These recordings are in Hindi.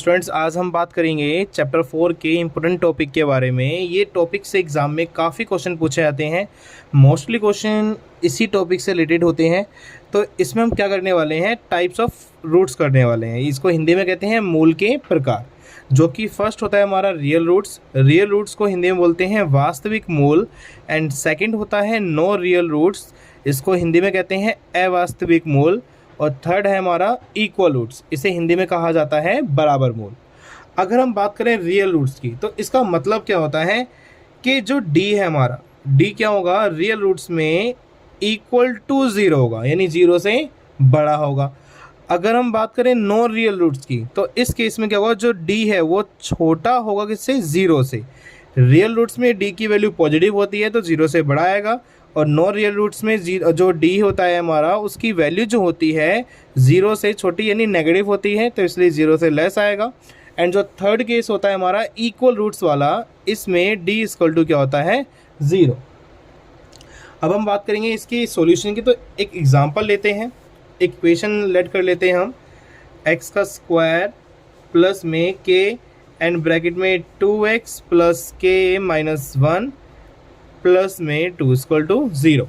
स्टूडेंट्स, आज हम बात करेंगे चैप्टर 4 के इम्पोर्टेंट टॉपिक के बारे में। ये टॉपिक से एग्ज़ाम में काफ़ी क्वेश्चन पूछे जाते हैं। मोस्टली क्वेश्चन इसी टॉपिक से रिलेटेड होते हैं। तो इसमें हम क्या करने वाले हैं, टाइप्स ऑफ रूट्स करने वाले हैं। इसको हिंदी में कहते हैं मूल के प्रकार, जो कि फर्स्ट होता है हमारा रियल रूट्स। रियल रूट्स को हिंदी में बोलते हैं वास्तविक मूल। एंड सेकंड होता है नो रियल रूट्स, इसको हिंदी में कहते हैं अवास्तविक मूल। और थर्ड है हमारा इक्वल रूट्स, इसे हिंदी में कहा जाता है बराबर मूल। अगर हम बात करें रियल रूट्स की, तो इसका मतलब क्या होता है कि जो डी है हमारा, डी क्या होगा रियल रूट्स में, इक्वल टू ज़ीरो होगा, यानी ज़ीरो से बड़ा होगा। अगर हम बात करें नो रियल रूट्स की, तो इस केस में क्या होगा, जो डी है वो छोटा होगा किससे, ज़ीरो से। रियल रूट्स में डी की वैल्यू पॉजिटिव होती है तो ज़ीरो से बड़ा आएगा, और नो रियल रूट्स में जो डी होता है हमारा, उसकी वैल्यू जो होती है ज़ीरो से छोटी यानी नेगेटिव होती है, तो इसलिए ज़ीरो से लेस आएगा। एंड जो थर्ड केस होता है हमारा इक्वल रूट्स वाला, इसमें डी इक्वल टू क्या होता है, ज़ीरो। अब हम बात करेंगे इसकी सॉल्यूशन की, तो एक एग्जांपल लेते हैं, इक्वेशन लेट कर लेते हैं हम। एक्स का स्क्वायर प्लस में के एंड ब्रैकेट में 2x प्लस के माइनस 1 प्लस में 2 इक्वल टू 0।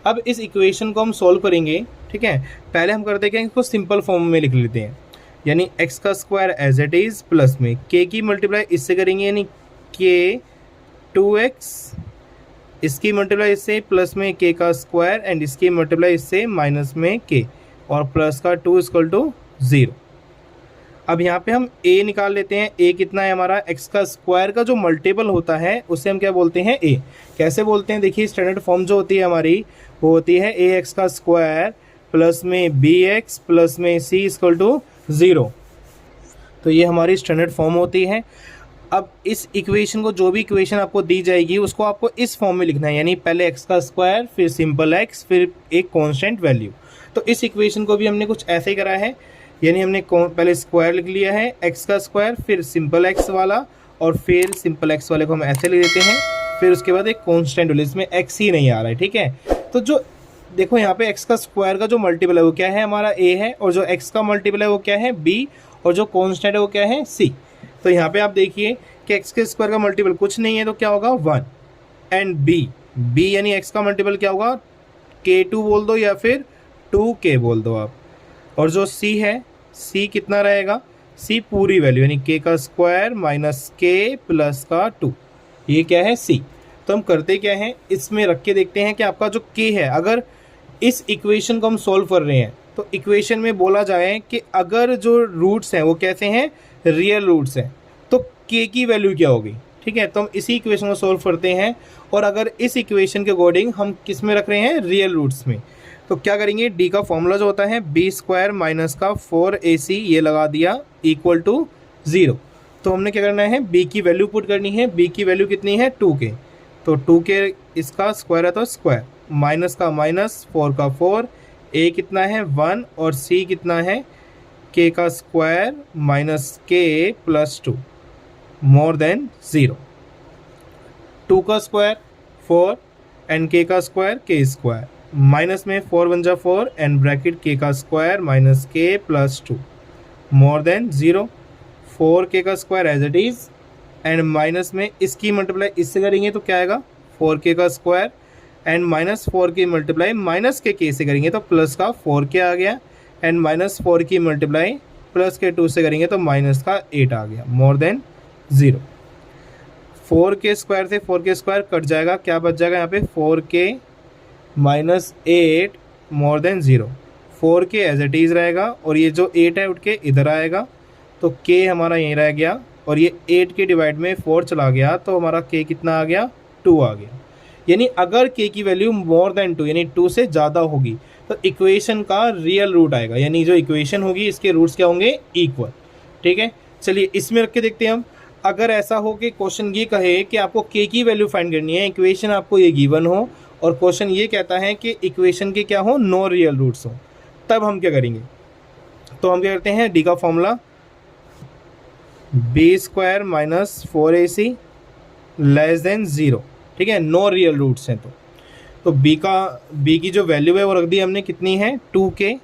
अब इस इक्वेशन को हम सॉल्व करेंगे, ठीक है। पहले हम करते हैं इसको सिंपल फॉर्म में लिख लेते हैं, यानी x का square as it is plus में k की मल्टीप्लाई इससे करेंगे, यानी k 2x, इसकी मल्टीप्लाई इससे प्लस में k का स्क्वायर, एंड इसकी मल्टीप्लाई इससे माइनस में k, और प्लस का 2 इक्वल टू 0। अब यहाँ पे हम a निकाल लेते हैं। a कितना है हमारा, x का स्क्वायर का जो मल्टीपल होता है उसे हम क्या बोलते हैं, a। कैसे बोलते हैं, देखिए स्टैंडर्ड फॉर्म जो होती है हमारी, वो होती है ax का स्क्वायर प्लस में bx प्लस में c इक्वल टू 0। तो ये हमारी स्टैंडर्ड फॉर्म होती है। अब इस इक्वेशन को, जो भी इक्वेशन आपको दी जाएगी उसको आपको इस फॉर्म में लिखना है, यानी पहले x का स्क्वायर, फिर सिंपल x, फिर एक कॉन्स्टेंट वैल्यू। तो इस इक्वेशन को भी हमने कुछ ऐसे ही करा है, यानी हमने पहले स्क्वायर लिख लिया है x का स्क्वायर, फिर सिंपल x वाला, और फिर सिंपल x वाले को हम ऐसे लिख देते हैं, फिर उसके बाद एक कांस्टेंट वैल्यू, इसमें x ही नहीं आ रहा है, ठीक है। तो जो देखो यहाँ पे x का स्क्वायर का जो मल्टीपल है वो क्या है हमारा, a है, और जो x का मल्टीपल है वो क्या है, b, और जो कांस्टेंट है वो क्या है, c। तो यहाँ पे आप देखिए कि x के स्क्वायर का मल्टीपल कुछ नहीं है, तो क्या होगा 1, एंड b यानी x का मल्टीपल क्या होगा, k2 बोल दो या फिर 2k बोल दो आप, और जो c है, c कितना रहेगा, c पूरी वैल्यू, यानी k का स्क्वायर माइनस k प्लस का 2, ये क्या है c। तो हम करते क्या है, इसमें रख के देखते हैं कि आपका जो k है, अगर इस इक्वेशन को हम सॉल्व कर रहे हैं, तो इक्वेशन में बोला जाए कि अगर जो रूट्स हैं वो कैसे हैं, रियल रूट्स हैं, तो k की वैल्यू क्या होगी, ठीक है। तो हम इसी इक्वेशन को सॉल्व करते हैं, और अगर इस इक्वेशन के अकॉर्डिंग हम किस में रख रहे हैं, रियल रूट्स में, तो क्या करेंगे, डी का फॉर्मूला जो होता है बी स्क्वायर माइनस का 4ac, ये लगा दिया, इक्वल टू 0। तो हमने क्या करना है, बी की वैल्यू पुट करनी है। बी की वैल्यू कितनी है, 2k, तो 2k इसका स्क्वायर है तो स्क्वायर, माइनस का माइनस, 4 का 4, a कितना है 1, और c कितना है, k का square minus k plus 2 more than 0। 2 का स्क्वायर 4, एंड k का स्क्वायर k स्क्वायर, माइनस में 4 वन जा 4, एंड ब्रैकेट k का square minus k plus 2 more than 0। 4k का square as it is, and minus में इसकी मल्टीप्लाई इससे करेंगे तो क्या आएगा, 4k का स्क्वायर, एंड माइनस 4 की मल्टीप्लाई माइनस के k से करेंगे तो प्लस का 4k आ गया, एंड माइनस 4 की मल्टीप्लाई प्लस के 2 से करेंगे तो माइनस का 8 आ गया, मोर देन 0। 4k स्क्वायर से 4k स्क्वायर कट जाएगा, क्या बच जाएगा यहाँ पे, 4k minus 8 more than 0। 4k as it is रहेगा, और ये जो 8 है उठ के इधर आएगा, तो k हमारा यहीं रह गया, और ये 8 के डिवाइड में 4 चला गया, तो हमारा k कितना आ गया, 2 आ गया। यानी अगर k की वैल्यू मोर देन 2 यानी 2 से ज़्यादा होगी, तो इक्वेशन का रियल रूट आएगा, यानी जो इक्वेशन होगी इसके रूट्स क्या होंगे, इक्वल, ठीक है। चलिए इसमें रख के देखते हैं हम। अगर ऐसा हो कि क्वेश्चन ये कहे कि आपको k की वैल्यू फाइंड करनी है, इक्वेशन आपको ये गिवन हो, और क्वेश्चन ये कहता है कि इक्वेशन के क्या हो, नो रियल रूट्स हो, तब हम क्या करेंगे, तो हम क्या करते हैं, डी का formula b square minus 4ac less than 0, ठीक है, नो रियल रूट्स हैं। तो बी की जो वैल्यू है वो रख दी हमने, कितनी है, 2k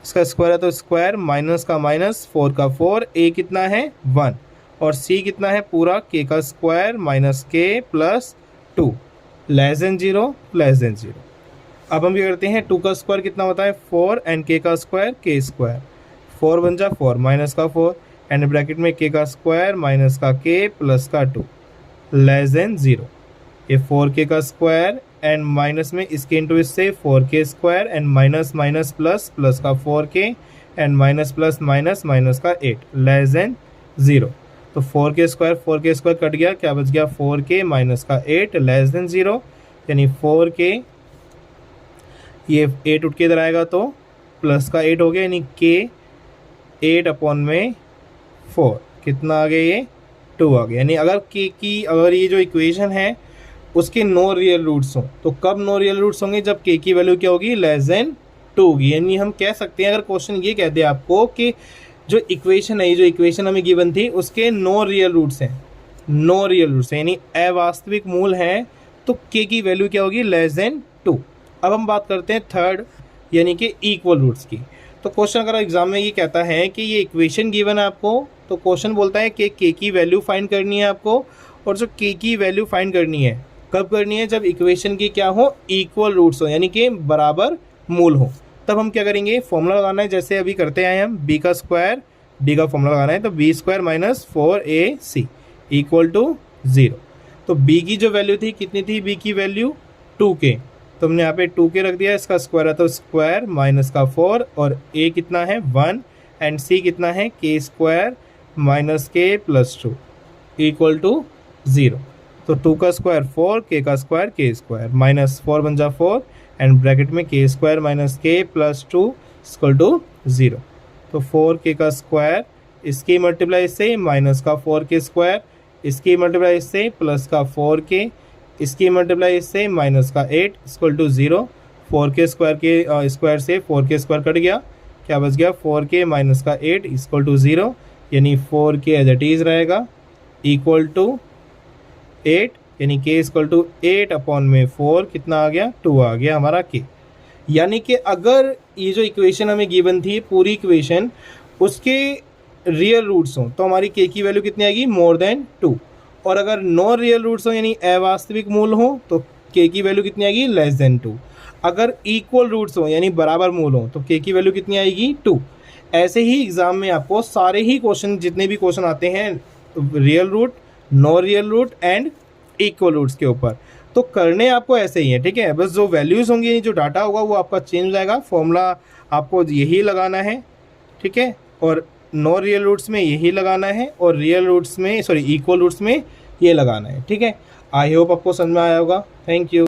इसका स्क्वायर है तो स्क्वायर, माइनस का माइनस, 4 का 4, a कितना है 1 और c कितना है पूरा k का square minus k plus 2 less than 0 less than 0। अब हम क्या करते हैं, 2 का स्क्वायर कितना होता है 4 एंड k का स्क्वायर k स्क्वायर, 4 बन जा 4 माइनस का 4 एंड ब्रैकेट में k का स्क्वायर माइनस का k प्लस का 2 लेस देन 0। ये 4k का स्क्वायर एंड माइनस में इसके इंटू इससे 4k square and minus minus plus plus का 4k and minus plus minus minus का 8 लेस देन 0। तो 4k स्क्वायर कट गया, क्या बच गया 4k माइनस का 8 लेस देन 0, यानी 4k, ये 8 उठ के इधर आएगा तो प्लस का 8 हो गया, यानी k 8 अपॉन में 4 कितना आ गया, ये 2 आ गया। यानी अगर k की, अगर ये जो इक्वेशन है उसके नो रियल रूट्स हों, तो कब नो रियल रूट्स होंगे, जब k की वैल्यू क्या होगी लेस देन 2 होगी। यानी हम कह सकते हैं, अगर क्वेश्चन ये कहते हैं आपको कि जो इक्वेशन है, ये जो इक्वेशन हमें गिवन थी उसके नो रियल रूट्स हैं, नो रियल रूट्स हैं यानी अवास्तविक मूल हैं, तो k की वैल्यू क्या होगी लेस देन 2। अब हम बात करते हैं थर्ड यानी कि इक्वल रूट्स की। तो क्वेश्चन अगर एग्जाम में ये कहता है कि ये इक्वेशन गिवन है आपको, तो क्वेश्चन बोलता है कि k की वैल्यू फाइंड करनी है आपको, और जो k की वैल्यू फाइंड करनी है कब करनी है, जब इक्वेशन की क्या हो इक्वल रूट्स हो, यानी कि बराबर मूल हो। तब हम क्या करेंगे, फॉर्मूला लगाना है, जैसे अभी करते आए हम b का स्क्वायर d का फॉर्मूला लगाना है, तो b square minus 4ac equal to 0। तो b की जो वैल्यू थी कितनी थी, b की वैल्यू 2k, तो हमने यहाँ पे 2k रख दिया, इसका स्क्वायर है तो स्क्वायर माइनस का 4 और a कितना है 1 एंड c कितना है k square minus k plus 2 equal to 0। तो 2 का स्क्वायर 4, k का स्क्वायर k स्क्वायर, माइनस 4 बन जा 4 एंड ब्रैकेट में k square minus k plus 2 equal to 0। तो 4k का स्क्वायर, इसकी मल्टीप्लाई इससे माइनस का 4k स्क्वायर, इसकी मल्टीप्लाई इससे प्लस का 4k, इसकी मल्टीप्लाई इससे माइनस का 8 इक्वल टू 0। 4k स्क्वायर के स्क्वायर से 4k स्क्वायर कट गया, क्या बच गया 4k माइनस का 8 इक्वल टू 0, यानी 4k एज इट इज रहेगा इक्वल टू 8, यानी k इक्वल टू 8 अपॉन में 4 कितना आ गया 2 आ गया हमारा k। यानी कि अगर ये जो इक्वेशन हमें गिवन थी पूरी इक्वेशन, उसके रियल रूट्स हों तो हमारी k की वैल्यू कितनी आएगी मोर देन 2, और अगर नॉन रियल रूट्स हो यानी अवास्तविक मूल हो तो k की वैल्यू कितनी आएगी लेस देन 2। अगर इक्वल रूट्स हो यानी बराबर मूल हो तो k की वैल्यू कितनी आएगी 2। ऐसे ही एग्जाम में आपको सारे ही क्वेश्चन, जितने भी क्वेश्चन आते हैं real root, no real root and equal roots के ऊपर, तो करने आपको ऐसे ही है, ठीक है। बस जो वैल्यूज़ होंगी, जो डाटा होगा वो आपका चेंज हो जाएगा, फॉर्मूला आपको यही लगाना है, ठीक है, और नो रियल रूट्स में यही लगाना है और रियल रूट्स में, सॉरी इक्वल रूट्स में ये लगाना है, ठीक है। आई होप आपको समझ में आया होगा। Thank you.